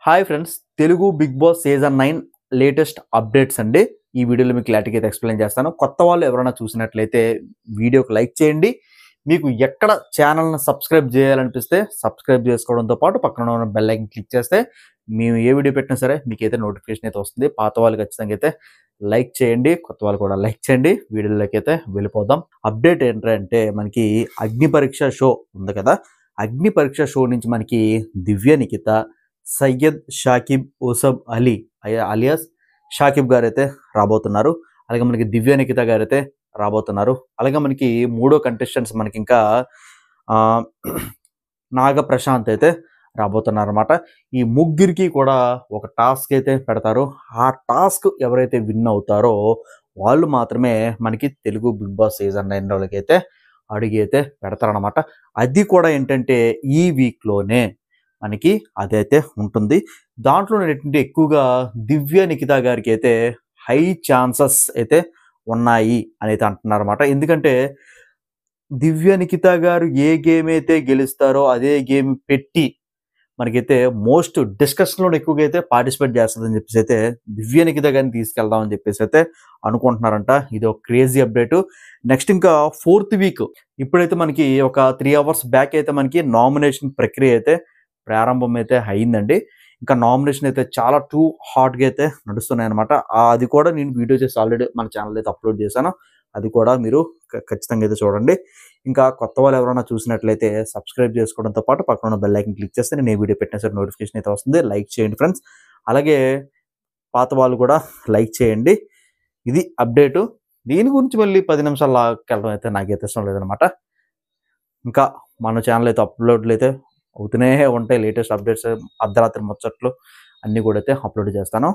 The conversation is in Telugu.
Hi friends, Telugu Bigg Boss season 9 latest updates అండి. ఈ వీడియోలో మీకు క్లారిటీగా అయితే ఎక్స్ప్లెయిన్ చేస్తాను. కొత్త వాళ్ళు ఎవరైనా చూసినట్లయితే వీడియోకి లైక్ చేయండి. మీకు ఎక్కడ ఛానల్ని సబ్స్క్రైబ్ చేయాలనిపిస్తే సబ్స్క్రైబ్ చేసుకోవడంతో పాటు పక్కన ఉన్న బెల్ ఐకాన్ క్లిక్ చేస్తే మేము ఏ వీడియో పెట్టినా సరే మీకైతే నోటిఫికేషన్ అయితే వస్తుంది. పాత వాళ్ళు ఖచ్చితంగా అయితే లైక్ చేయండి, కొత్త వాళ్ళు కూడా లైక్ చేయండి. వీడియోలోకి అయితే వెళ్ళిపోదాం. అప్డేట్ ఏంటంటే మనకి అగ్ని పరీక్ష షో ఉంది కదా, అగ్ని పరీక్ష షో నుంచి మనకి దివ్య నిఖిత, సయ్యద్ షాకిబ్ ఓసబ్ అలీ అలియాస్ షాకిబ్ గారు అయితే రాబోతున్నారు. అలాగే మనకి దివ్య నిఖిత గారు అయితే రాబోతున్నారు. అలాగే మనకి మూడో కంటెస్టెంట్స్ మనకి ఇంకా నాగ ప్రశాంత్ అయితే రాబోతున్నారు అనమాట. ఈ ముగ్గురికి కూడా ఒక టాస్క్ అయితే పెడతారు. ఆ టాస్క్ ఎవరైతే విన్ అవుతారో వాళ్ళు మాత్రమే మనకి తెలుగు బిగ్ బాస్ సీజన్ 9 అయితే అడుగు అయితే పెడతారనమాట. అది కూడా ఏంటంటే ఈ వీక్లోనే మనకి అదైతే ఉంటుంది. దాంట్లో ఏంటంటే ఎక్కువగా దివ్య నిఖిత గారికి అయితే హై ఛాన్సెస్ అయితే ఉన్నాయి అని అయితే అంటున్నారు అనమాట. ఎందుకంటే దివ్య నిఖిత గారు ఏ గేమ్ అయితే గెలుస్తారో అదే గేమ్ పెట్టి మనకైతే మోస్ట్ డిస్కషన్లో ఎక్కువగా అయితే పార్టిసిపేట్ చేస్తుందని చెప్పేసి అయితే దివ్య నిఖిత గారిని తీసుకెళ్దామని చెప్పేసి అయితే అనుకుంటున్నారంట. ఇది ఒక క్రేజీ అప్డేటు. నెక్స్ట్ ఇంకా 4th వీక్ ఇప్పుడైతే మనకి ఒక 3 hours బ్యాక్ అయితే మనకి నామినేషన్ ప్రక్రియ అయితే ప్రారంభం అయితే అయిందండి. ఇంకా నామినేషన్ అయితే చాలా టూ హాట్గా అయితే నడుస్తున్నాయి అనమాట. అది కూడా నేను వీడియో చేసి ఆల్రెడీ మన ఛానల్ అయితే అప్లోడ్ చేశాను. అది కూడా మీరు ఖచ్చితంగా అయితే చూడండి. ఇంకా కొత్త వాళ్ళు ఎవరైనా చూసినట్లయితే సబ్స్క్రైబ్ చేసుకోవడంతో పాటు పక్కన ఉన్న బెల్ ఐకాన్ క్లిక్ చేస్తే నేను ఏ వీడియో పెట్టినా సరే నోటిఫికేషన్ అయితే వస్తుంది. లైక్ చేయండి ఫ్రెండ్స్. అలాగే పాత వాళ్ళు కూడా లైక్ చేయండి. ఇది అప్డేటు. దీని గురించి మళ్ళీ 10 నిమిషాలు లాకెళ్ళడం అయితే నాకైతే ఇష్టం లేదనమాట. ఇంకా మన ఛానల్ అయితే అప్లోడ్లు అయితే అవుతూనే ఉంటాయి. లేటెస్ట్ అప్డేట్స్, అర్ధరాత్రి ముచ్చట్లు అన్నీ కూడా అయితే అప్లోడ్ చేస్తాను.